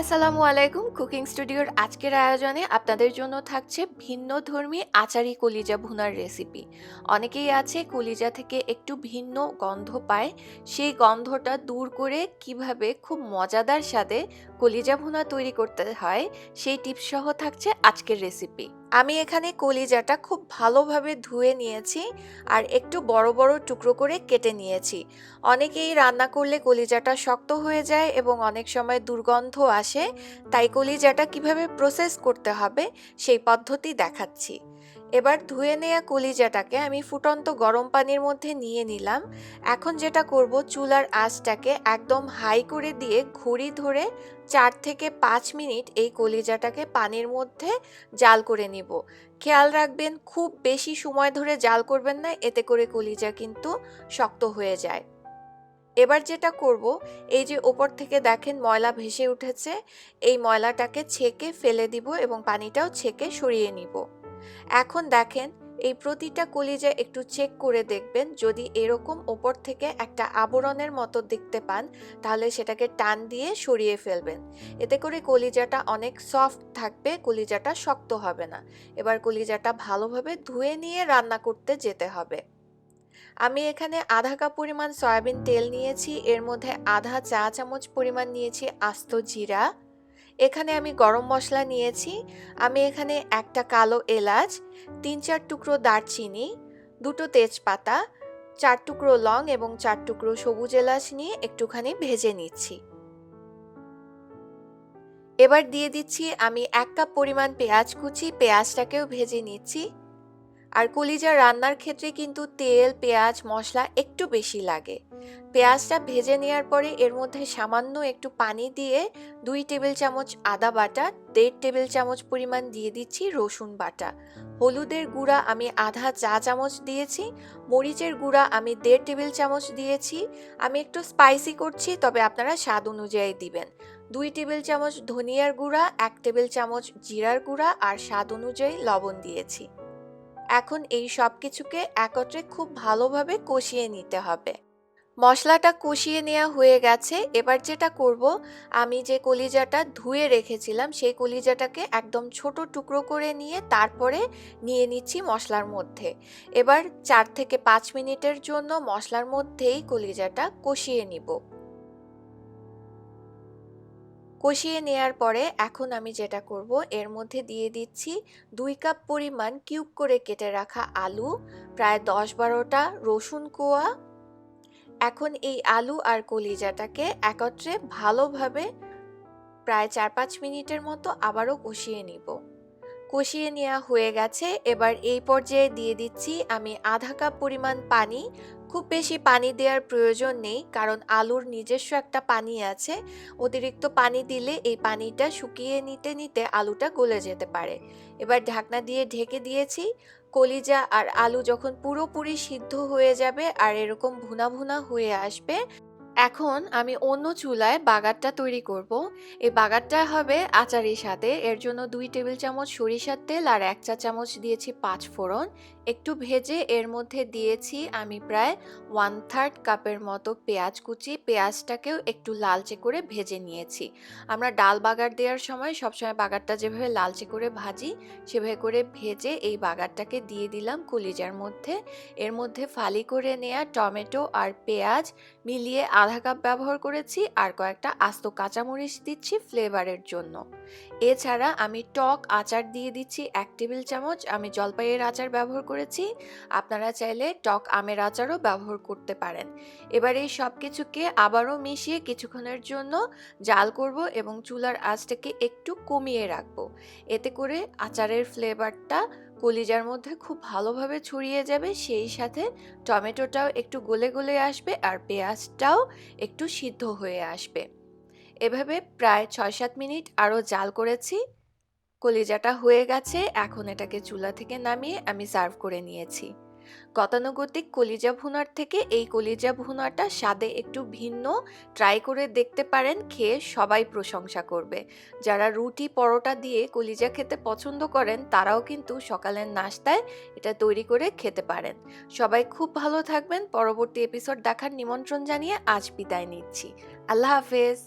আসসালামু আলাইকুম। কুকিং স্টুডিওর আজকের আয়োজনে আপনাদের জন্য থাকছে ভিন্নধর্মী আচারি কলিজা ভুনার রেসিপি। অনেকেই আছে কলিজা থেকে একটু ভিন্ন গন্ধ পায়, সেই গন্ধটা দূর করে কিভাবে খুব মজাদার স্বাদে কলিজা ভুনা তৈরি করতে হয় সেই টিপস সহ থাকছে আজকের রেসিপি। আমি এখানে কলিজাটা খুব ভালোভাবে ধুয়ে নিয়েছি আর একটু বড় বড় টুকরো করে কেটে নিয়েছি। অনেকেই রান্না করলে কলিজাটা শক্ত হয়ে যায় এবং অনেক সময় দুর্গন্ধ আসে, তাই কলিজাটা কিভাবে প্রসেস করতে হবে সেই পদ্ধতি দেখাচ্ছি। এবার ধুয়ে নেওয়া কলিজাটাকে আমি ফুটন্ত গরম পানির মধ্যে নিয়ে নিলাম। এখন যেটা করব, চুলার আঁচটাকে একদম হাই করে দিয়ে ঘড়ি ধরে 4 থেকে 5 মিনিট এই কলিজাটাকে পানির মধ্যে জাল করে নিব। খেয়াল রাখবেন, খুব বেশি সময় ধরে জাল করবেন না, এতে করে কলিজা কিন্তু শক্ত হয়ে যায়। এবার যেটা করব, এই যে ওপর থেকে দেখেন ময়লা ভেসে উঠেছে, এই ময়লাটাকে ছেঁকে ফেলে দিব এবং পানিটাও ছেঁকে সরিয়ে নিব। এখন দেখেন, এই প্রতিটা কলিজা একটু চেক করে দেখবেন, যদি এরকম ওপর থেকে একটা আবরণের মতো দেখতে পান তাহলে সেটাকে টান দিয়ে সরিয়ে ফেলবেন। এতে করে কলিজাটা অনেক সফট থাকবে, কলিজাটা শক্ত হবে না। এবার কলিজাটা ভালোভাবে ধুয়ে নিয়ে রান্না করতে যেতে হবে। আমি এখানে আধা কাপ পরিমাণ সয়াবিন তেল নিয়েছি, এর মধ্যে আধা চা চামচ পরিমাণ নিয়েছি আস্ত জিরা। এখানে আমি গরম মশলা নিয়েছি। আমি এখানে একটা কালো এলাচ, 3-4 টুকরো দারচিনি, 2টো তেজপাতা, 4 টুকরো লং এবং 4 টুকরো সবুজ এলাচ নিয়ে একটুখানি ভেজে নিচ্ছি। এবার দিয়ে দিচ্ছি আমি 1 কাপ পরিমাণ পেঁয়াজ কুচি, পেঁয়াজটাকেও ভেজে নিচ্ছি। আর কলিজা রান্নার ক্ষেত্রে কিন্তু তেল, পেঁয়াজ, মশলা একটু বেশি লাগে। পেঁয়াজটা ভেজে নেওয়ার পরে এর মধ্যে সামান্য একটু পানি দিয়ে 2 টেবিল চামচ আদা বাটা, 1.5 টেবিল চামচ পরিমাণ দিয়ে দিচ্ছি রসুন বাটা। হলুদের গুঁড়া আমি আধা চা চামচ দিয়েছি, মরিচের গুঁড়া আমি 1.5 টেবিল চামচ দিয়েছি। আমি একটু স্পাইসি করছি, তবে আপনারা স্বাদ অনুযায়ী দিবেন। 2 টেবিল চামচ ধনিয়ার গুঁড়া, 1 টেবিল চামচ জিরার গুঁড়া আর স্বাদ অনুযায়ী লবণ দিয়েছি। এখন এই সব কিছুকে একত্রে খুব ভালোভাবে কষিয়ে নিতে হবে। মশলাটা কষিয়ে নেওয়া হয়ে গেছে। এবার যেটা করব, আমি যে কলিজাটা ধুয়ে রেখেছিলাম সেই কলিজাটাকে একদম ছোট টুকরো করে নিয়ে তারপরে নিয়ে নিচ্ছি মশলার মধ্যে। এবার 4 থেকে 5 মিনিটের জন্য মশলার মধ্যেই কলিজাটা কষিয়ে নিব। কষিয়ে নেয়ার পরে এখন আমি যেটা করব, এর মধ্যে দিয়ে দিচ্ছি 2 কাপ পরিমাণ কিউব করে কেটে রাখা আলু, প্রায় 10-12টা রসুন কোয়া। এখন এই আলু আর কলিজাটাকে একত্রে ভালোভাবে প্রায় 4-5 মিনিটের মতো আবারও কষিয়ে নিব। কষিয়ে নেওয়া হয়ে গেছে। এবার এই পর্যায়ে দিয়ে দিচ্ছি আমি আধা কাপ পরিমাণ পানি। খুব বেশি পানি দেওয়ার প্রয়োজন নেই, কারণ আলুর নিজস্ব একটা পানি আছে। অতিরিক্ত পানি দিলে এই পানিটা শুকিয়ে নিতে নিতে আলুটা গলে যেতে পারে। এবার ঢাকনা দিয়ে ঢেকে দিয়েছি। কলিজা আর আলু যখন পুরোপুরি সিদ্ধ হয়ে যাবে আর এরকম ভুনা ভুনা হয়ে আসবে, এখন আমি অন্য চুলায় বাগারটা তৈরি করব। এই বাগারটা হবে আচারের সাথে। এর জন্য 2 টেবিল চামচ সরিষার তেল আর 1 চা চামচ দিয়েছি 5 ফোড়ন। একটু ভেজে এর মধ্যে দিয়েছি আমি প্রায় 1/3 কাপের মতো পেঁয়াজ কুচি। পেঁয়াজটাকেও একটু লালচে করে ভেজে নিয়েছি। আমরা ডাল বাগার দেওয়ার সময় সবসময় বাগারটা যেভাবে লালচে করে ভাজি, সেভাবে করে ভেজে এই বাগারটাকে দিয়ে দিলাম কলিজার মধ্যে। এর মধ্যে ফালি করে নেওয়া টমেটো আর পেঁয়াজ মিলিয়ে আধা কাপ ব্যবহার করেছি, আর কয়েকটা আস্ত কাঁচামরিচ দিচ্ছি ফ্লেভারের জন্য। এছাড়া আমি টক আচার দিয়ে দিচ্ছি 1 টেবিল চামচ। আমি জলপাইয়ের আচার ব্যবহার করেছি, আপনারা চাইলে টক আমের আচারও ব্যবহার করতে পারেন। এবার এই সব কিছুকে আবারও মিশিয়ে কিছুক্ষণের জন্য জাল করব এবং চুলার আঁচটাকে একটু কমিয়ে রাখবো। এতে করে আচারের ফ্লেভারটা কলিজার মধ্যে খুব ভালোভাবে ছড়িয়ে যাবে, সেই সাথে টমেটোটাও একটু গলে গলে আসবে আর পেঁয়াজটাও একটু সিদ্ধ হয়ে আসবে। এভাবে প্রায় 6-7 মিনিট আরও জাল করেছি। কলিজাটা হয়ে গেছে। এখন এটাকে চুলা থেকে নামিয়ে আমি সার্ভ করে নিয়েছি। গতানুগতিক কলিজা ভুনার থেকে এই কলিজা ভুনাটা স্বাদে একটু ভিন্ন। ট্রাই করে দেখতে পারেন, খেয়ে সবাই প্রশংসা করবে। যারা রুটি পরোটা দিয়ে কলিজা খেতে পছন্দ করেন তারাও কিন্তু সকালের নাস্তায় এটা তৈরি করে খেতে পারেন। সবাই খুব ভালো থাকবেন। পরবর্তী এপিসোড দেখার নিমন্ত্রণ জানিয়ে আজ বিদায় নিচ্ছি। আল্লাহ হাফেজ।